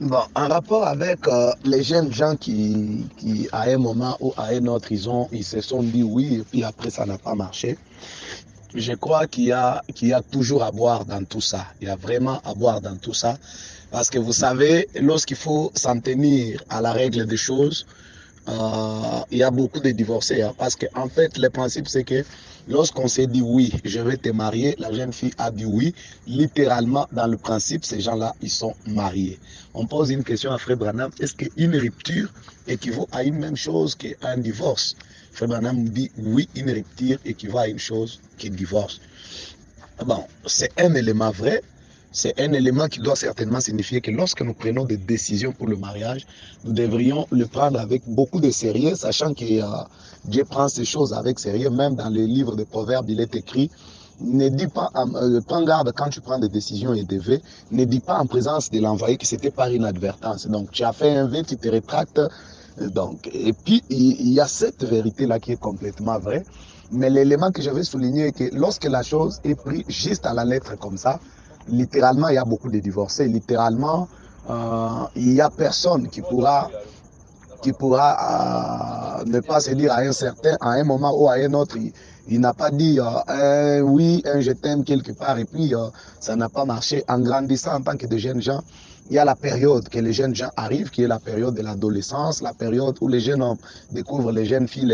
Bon, en rapport avec les jeunes gens qui, à un moment ou à un autre, ils se sont dit oui, et puis après, ça n'a pas marché. Je crois qu'il y a toujours à boire dans tout ça. Il y a vraiment à boire dans tout ça. Parce que vous savez, lorsqu'il faut s'en tenir à la règle des choses, il y a beaucoup de divorcés. Hein, parce qu'en fait, le principe, c'est que lorsqu'on s'est dit oui, je vais te marier, la jeune fille a dit oui. Littéralement, dans le principe, ces gens-là, ils sont mariés. On pose une question à Frère Branham. Est-ce qu'une rupture équivaut à une même chose qu'un divorce? Frère Branham dit oui, une rupture équivaut à une chose qui est divorce. Bon, c'est un élément vrai. C'est un élément qui doit certainement signifier que lorsque nous prenons des décisions pour le mariage, nous devrions le prendre avec beaucoup de sérieux, sachant que Dieu prend ces choses avec sérieux. Même dans le livre de Proverbes, il est écrit, ne dis pas, prends garde quand tu prends des décisions et des vœux, ne dis pas en présence de l'envoyé que c'était par inadvertance. Donc tu as fait un vœu, tu te rétractes. Donc, et puis il y a cette vérité-là qui est complètement vraie. Mais l'élément que je veux souligner est que lorsque la chose est prise juste à la lettre comme ça, littéralement, il y a beaucoup de divorcés. Littéralement, il n'y a personne qui pourra ne pas se dire à un moment ou à un autre, il n'a pas dit un oui, un je t'aime quelque part, et puis ça n'a pas marché. En grandissant en tant que de jeunes gens, il y a la période que les jeunes gens arrivent, qui est la période de l'adolescence, la période où les jeunes hommes découvrent les jeunes filles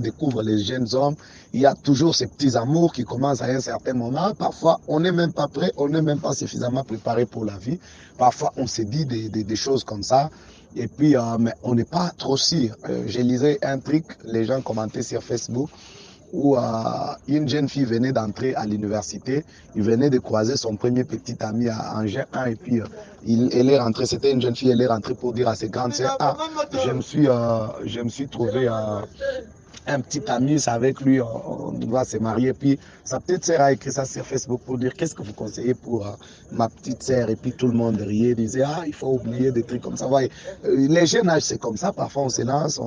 découvrent les jeunes hommes. Il y a toujours ces petits amours qui commencent à un certain moment. Parfois, on n'est même pas prêt, on n'est même pas suffisamment préparé pour la vie. Parfois, on se dit des choses comme ça. Et puis, mais on n'est pas trop sûr. Je lisais un truc, les gens commentaient sur Facebook, où une jeune fille venait d'entrer à l'université, il venait de croiser son premier petit ami en G1, et puis elle est rentrée, c'était une jeune fille, elle est rentrée pour dire à ses grandes sœurs, ah, je me suis trouvé un petit ami, c'est avec lui, on doit se marier. Puis sa petite sœur a écrit ça sur Facebook pour dire qu'est-ce que vous conseillez pour ma petite sœur. Et puis tout le monde riait, disait ah, il faut oublier des trucs comme ça. Voyez, les jeunes âges, c'est comme ça. Parfois, on se lance.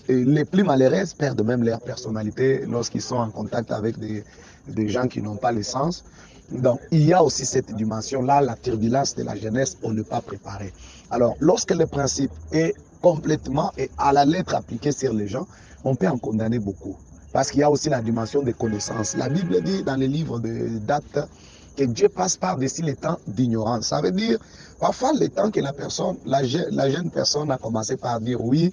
Les plus malheureux perdent même leur personnalité lorsqu'ils sont en contact avec des gens qui n'ont pas le sens. Donc, il y a aussi cette dimension-là, la turbulence de la jeunesse, on n'est pas préparé. Alors, lorsque le principe est complètement et à la lettre appliqué sur les gens, on peut en condamner beaucoup. Parce qu'il y a aussi la dimension des connaissances. La Bible dit dans les livres de date que Dieu passe par-dessus les temps d'ignorance. Ça veut dire, parfois, le temps que la jeune personne a commencé par dire oui,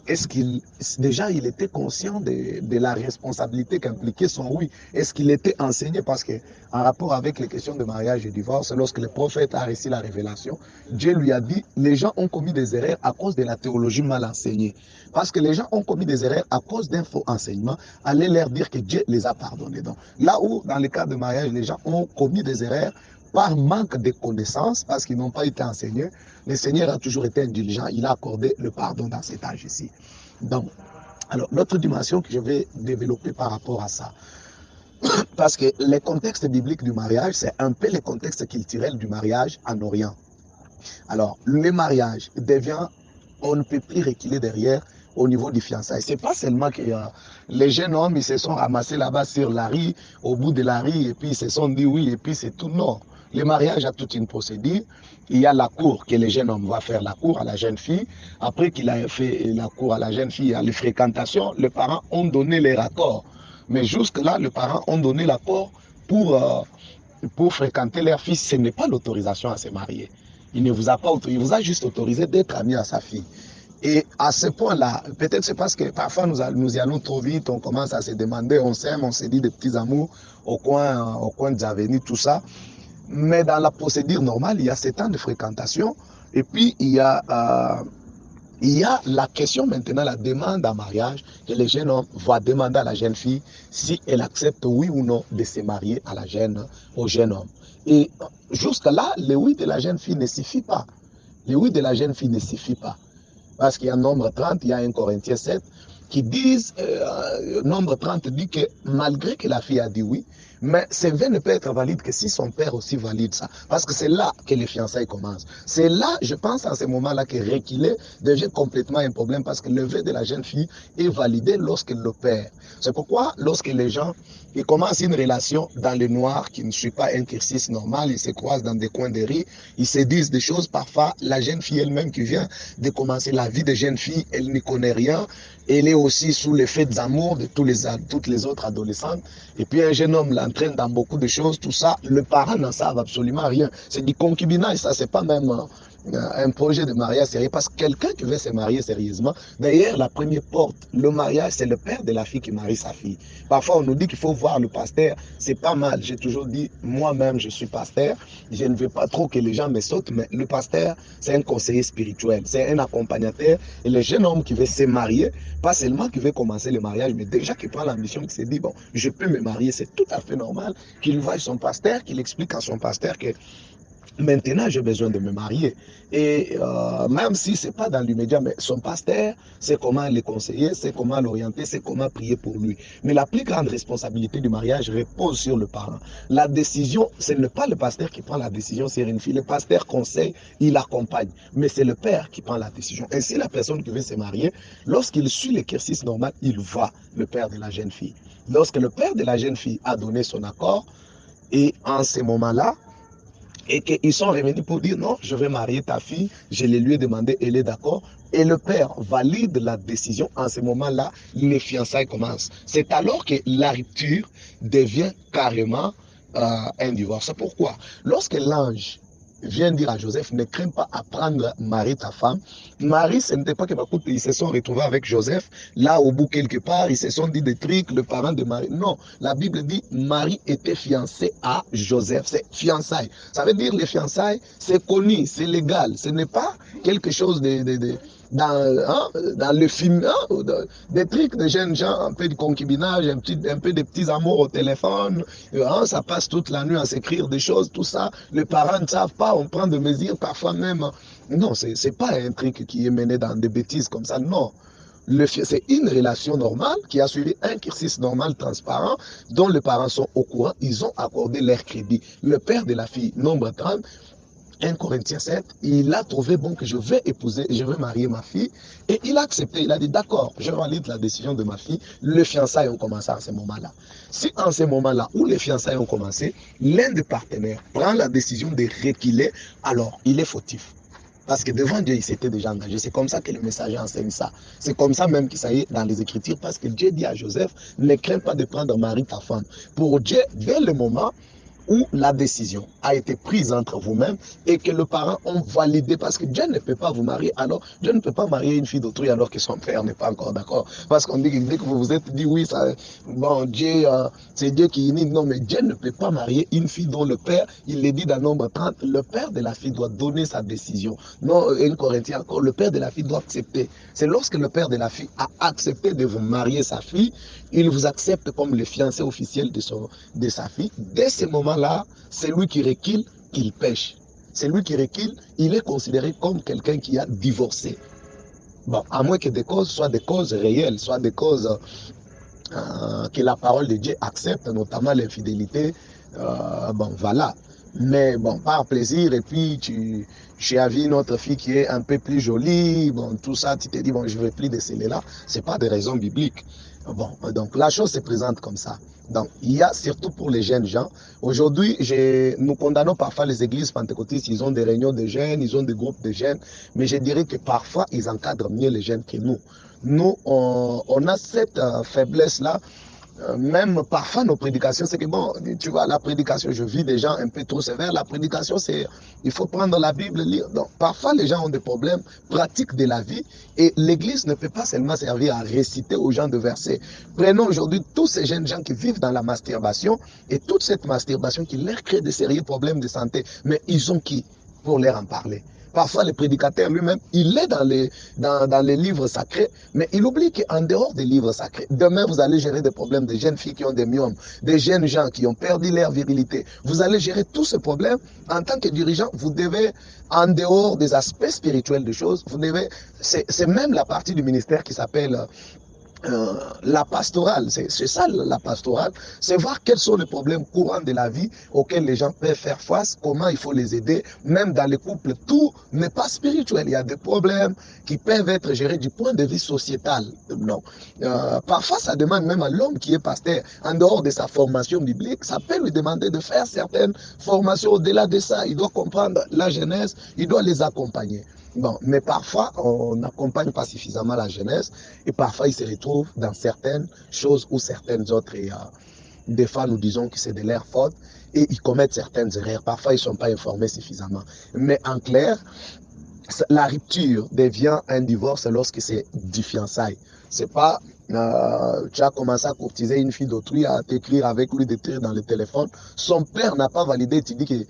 est-ce qu'il, déjà, il était conscient de la responsabilité qu'impliquait son oui? Est-ce qu'il était enseigné? Parce que, en rapport avec les questions de mariage et divorce, lorsque le prophète a reçu la révélation, Dieu lui a dit, les gens ont commis des erreurs à cause de la théologie mal enseignée. Parce que les gens ont commis des erreurs à cause d'un faux enseignement, allez leur dire que Dieu les a pardonnés. Donc, là où, dans le cas de mariage, les gens ont commis des erreurs par manque de connaissances, parce qu'ils n'ont pas été enseignés, le Seigneur a toujours été indulgent, il a accordé le pardon dans cet âge ici. Donc, alors, l'autre dimension que je vais développer par rapport à ça, parce que le contexte biblique du mariage, c'est un peu le contexte culturel du mariage en Orient. Alors, le mariage devient, on ne peut plus reculer derrière au niveau du fiançailles. C'est pas seulement que les jeunes hommes, ils se sont ramassés là-bas sur la rue, au bout de la rue, et puis ils se sont dit oui, et puis c'est tout. Non. Le mariage a toute une procédure. Il y a la cour que le jeune homme va faire la cour à la jeune fille. Après qu'il a fait la cour à la jeune fille, à les fréquentations, les parents ont donné les accords. Mais jusque-là, les parents ont donné l'accord pour fréquenter leur fils. Ce n'est pas l'autorisation à se marier. Il ne vous a pas autorisé, il vous a juste autorisé d'être ami à sa fille. Et à ce point-là, peut-être c'est parce que parfois nous y allons trop vite, on commence à se demander, on s'aime, on se dit des petits amours au coin des avenues, tout ça. Mais dans la procédure normale, il y a 7 ans de fréquentation. Et puis, il y a la question maintenant, la demande en mariage, que le jeune homme va demander à la jeune fille si elle accepte oui ou non de se marier au jeune homme. Et jusque-là, le oui de la jeune fille ne suffit pas. Le oui de la jeune fille ne suffit pas. Parce qu'il y a Nombre 30, il y a 1 Corinthiens 7, qui disent, Nombre 30 dit que malgré que la fille a dit oui, Mais ce vœu ne peut être valide que si son père aussi valide ça. Parce que c'est là que les fiançailles commencent. C'est là, je pense, à ce moment-là, que reculer devient complètement un problème parce que le vœu de la jeune fille est validé lorsque le père. C'est pourquoi, lorsque les gens ils commencent une relation dans le noir qui ne suit pas un cursus normal, ils se croisent dans des coins de rue, ils se disent des choses. Parfois, la jeune fille elle-même qui vient de commencer la vie de jeune fille, elle n'y connaît rien. Elle est aussi sous l'effet d'amour de toutes les autres adolescentes. Et puis un jeune homme l'entraîne dans beaucoup de choses, tout ça, le parent n'en savent absolument rien. C'est du concubinage, ça, c'est pas même un projet de mariage sérieux, parce que quelqu'un qui veut se marier sérieusement, d'ailleurs, la première porte, le mariage, c'est le père de la fille qui marie sa fille. Parfois, on nous dit qu'il faut voir le pasteur, c'est pas mal. J'ai toujours dit, moi-même, je suis pasteur, je ne veux pas trop que les gens me sautent, mais le pasteur, c'est un conseiller spirituel, c'est un accompagnateur, et le jeune homme qui veut se marier, pas seulement qui veut commencer le mariage, mais déjà qui prend la mission, qui se dit, bon, je peux me marier, c'est tout à fait normal qu'il voie son pasteur, qu'il explique à son pasteur que maintenant, j'ai besoin de me marier. Et même si ce n'est pas dans l'immédiat, mais son pasteur, c'est comment le conseiller, c'est comment l'orienter, c'est comment prier pour lui. Mais la plus grande responsabilité du mariage repose sur le parent. La décision, ce n'est pas le pasteur qui prend la décision sur une fille. Le pasteur conseille, il accompagne. Mais c'est le père qui prend la décision. Ainsi, la personne qui veut se marier, lorsqu'il suit l'exercice normal, il voit le père de la jeune fille. Lorsque le père de la jeune fille a donné son accord, et en ce moment-là, et qu'ils sont revenus pour dire non, je vais marier ta fille, je les lui ai demandé, elle est d'accord. Et le père valide la décision. En ce moment-là, les fiançailles commencent. C'est alors que la rupture devient carrément un divorce. Pourquoi? Lorsque l'ange vient dire à Joseph, ne crains pas à prendre Marie, ta femme. Marie, ce n'était pas que ils se sont retrouvés avec Joseph, là au bout quelque part, ils se sont dit des trucs, le parent de Marie. Non, la Bible dit, Marie était fiancée à Joseph. C'est fiançailles. Ça veut dire les fiançailles, c'est connu, c'est légal. Ce n'est pas quelque chose dans le film, des trucs de jeunes gens, un peu de concubinage, un peu de petits amours au téléphone, ça passe toute la nuit à s'écrire des choses, tout ça, les parents ne savent pas, on prend des mesures, parfois même, non, c'est pas un truc qui est mené dans des bêtises comme ça, non. C'est une relation normale qui a suivi un cursus normal, transparent, dont les parents sont au courant, ils ont accordé leur crédit. Le père de la fille, nombre 30, 1 Corinthiens 7, il a trouvé bon que je vais épouser, je vais marier ma fille. Et il a accepté, il a dit d'accord, je valide la décision de ma fille. Les fiançailles ont commencé à ce moment-là. Si en ce moment-là où les fiançailles ont commencé, l'un des partenaires prend la décision de reculer, alors il est fautif. Parce que devant Dieu, il s'était déjà engagé. C'est comme ça que le messager enseigne ça. C'est comme ça même qu'il s'agit dans les Écritures. Parce que Dieu dit à Joseph, ne crains pas de prendre Marie, ta femme. Pour Dieu, dès le moment où la décision a été prise entre vous-même et que le parent ont validé, parce que Dieu ne peut pas vous marier, alors Dieu ne peut pas marier une fille d'autrui alors que son père n'est pas encore d'accord. Parce qu'on dit que dès que vous vous êtes dit oui, ça, bon, Dieu, c'est Dieu qui unit. Non, mais Dieu ne peut pas marier une fille dont le père, il est dit dans Nombre 30, le père de la fille doit donner sa décision. Non, 1 Corinthiens encore, le père de la fille doit accepter. C'est lorsque le père de la fille a accepté de vous marier sa fille, il vous accepte comme le fiancé officiel de sa fille. Dès ce moment-là, c'est lui qui recule, qu'il pêche. C'est lui qui recule, il est considéré comme quelqu'un qui a divorcé. Bon, à moins que des causes soient des causes réelles, soit des causes que la parole de Dieu accepte, notamment l'infidélité. Bon, voilà. Mais bon, par plaisir, et puis tu as vu notre fille qui est un peu plus jolie, bon, tout ça, tu te dis, bon, je ne veux plus de celle-là. Ce n'est pas des raisons bibliques. Bon, donc la chose se présente comme ça. Donc, il y a surtout pour les jeunes gens. Aujourd'hui, nous condamnons parfois les églises pentecôtistes, ils ont des réunions de jeunes, ils ont des groupes de jeunes, mais je dirais que parfois, ils encadrent mieux les jeunes que nous. Nous, on a cette faiblesse-là. Même parfois nos prédications, c'est que bon, tu vois, la prédication, je vis des gens un peu trop sévères. La prédication, c'est, il faut prendre la Bible, lire. Donc, parfois, les gens ont des problèmes pratiques de la vie et l'Église ne peut pas seulement servir à réciter aux gens de versets. Prenons aujourd'hui tous ces jeunes gens qui vivent dans la masturbation et toute cette masturbation qui leur crée de sérieux problèmes de santé. Mais ils ont qui pour leur en parler? Parfois, le prédicateur lui-même, il est dans les livres sacrés, mais il oublie qu'en dehors des livres sacrés, demain, vous allez gérer des problèmes de jeunes filles qui ont des myomes, des jeunes gens qui ont perdu leur virilité. Vous allez gérer tous ces problèmes. En tant que dirigeant, vous devez, en dehors des aspects spirituels des choses, vous devez, c'est même la partie du ministère qui s'appelle la pastorale, c'est ça la pastorale, c'est voir quels sont les problèmes courants de la vie auxquels les gens peuvent faire face, comment il faut les aider, même dans les couples, tout n'est pas spirituel, il y a des problèmes qui peuvent être gérés du point de vue sociétal. Non. Parfois, ça demande même à l'homme qui est pasteur, en dehors de sa formation biblique, ça peut lui demander de faire certaines formations au-delà de ça, il doit comprendre la jeunesse, il doit les accompagner. Bon, mais parfois, on n'accompagne pas suffisamment la jeunesse et parfois, ils se retrouvent dans certaines choses ou certaines autres. Et, des fois, nous disons que c'est de leur faute et ils commettent certaines erreurs. Parfois, ils ne sont pas informés suffisamment. Mais en clair, la rupture devient un divorce lorsque c'est du fiançailles. C'est pas tu as commencé à courtiser une fille d'autrui, à t'écrire avec lui, d'écrire dans le téléphone. Son père n'a pas validé, tu dis que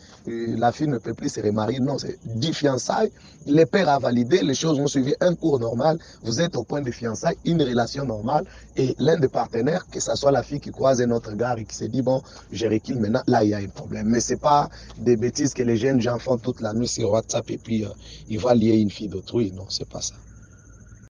la fille ne peut plus se remarier. Non, c'est du fiançailles. Le père a validé, les choses ont suivi un cours normal. Vous êtes au point de fiançailles, une relation normale. Et l'un des partenaires, que ce soit la fille qui croise un autre gars et qui se dit, bon, je recule maintenant, là, il y a un problème. Mais ce n'est pas des bêtises que les jeunes gens font toute la nuit sur WhatsApp et puis ils vont lier une fille d'autrui. Non, c'est pas ça.